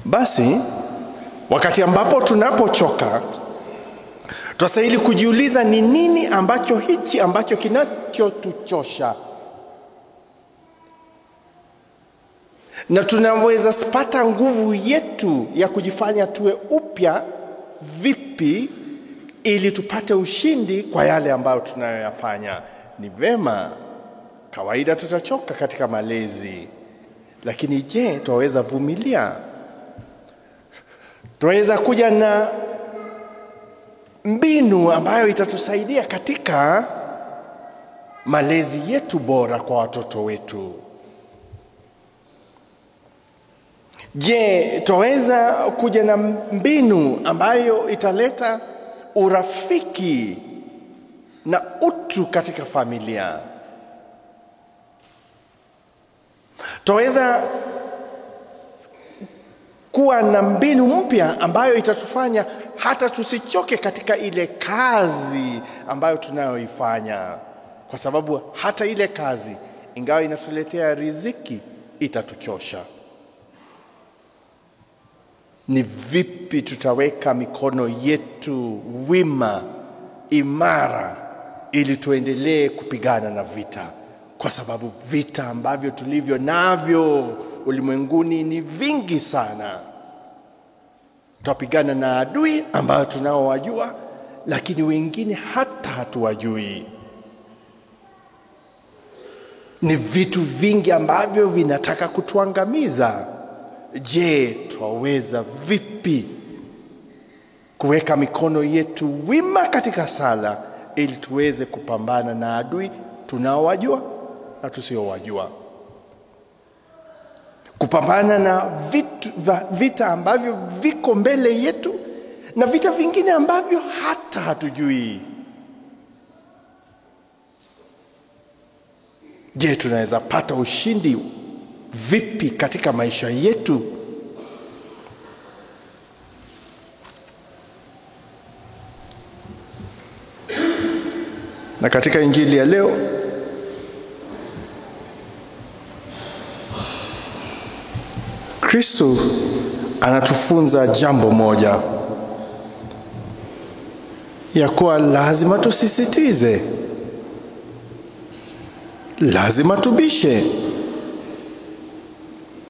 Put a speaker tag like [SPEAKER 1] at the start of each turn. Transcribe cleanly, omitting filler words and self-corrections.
[SPEAKER 1] Basi wakati ambapo tunapochoka, tunastahili kujiuliza ni nini ambacho kinachotuchosha, na tunaweza pata nguvu yetu ya kujifanya tuwe upya vipi ili tupate ushindi kwa yale ambayo tunayoyafanya. Ni vema, kawaida tutachoka katika malezi, lakini je, twaweza vumilia? Twaweza kuja na mbinu ambayo itatusaidia katika malezi yetu bora kwa watoto wetu? Je, twaweza kuja na mbinu ambayo italeta urafiki na utu katika familia? Twaweza kuwa na mbinu mpya ambayo itatufanya hata tusichoke katika ile kazi ambayo tunayoifanya, kwa sababu hata ile kazi ingawa inatuletea riziki itatuchosha. Ni vipi tutaweka mikono yetu wima, imara, ili tuendelee kupigana na vita? Kwa sababu vita ambavyo tulivyo navyo ulimwenguni ni vingi sana. Tutapigana na adui ambao tunaowajua, lakini wengine hata hatuwajui. Ni vitu vingi ambavyo vinataka kutuangamiza. Je, twaweza vipi kuweka mikono yetu wima katika sala ili tuweze kupambana na adui tunaowajua na tusiowajua? Kupambana na vita ambavyo viko mbele yetu na vita vingine ambavyo hata hatujui. Je, tunaweza pata ushindi vipi katika maisha yetu? Na katika injili ya leo Kristo anatufunza jambo moja, ya kuwa lazima tusisitize, lazima tubishe,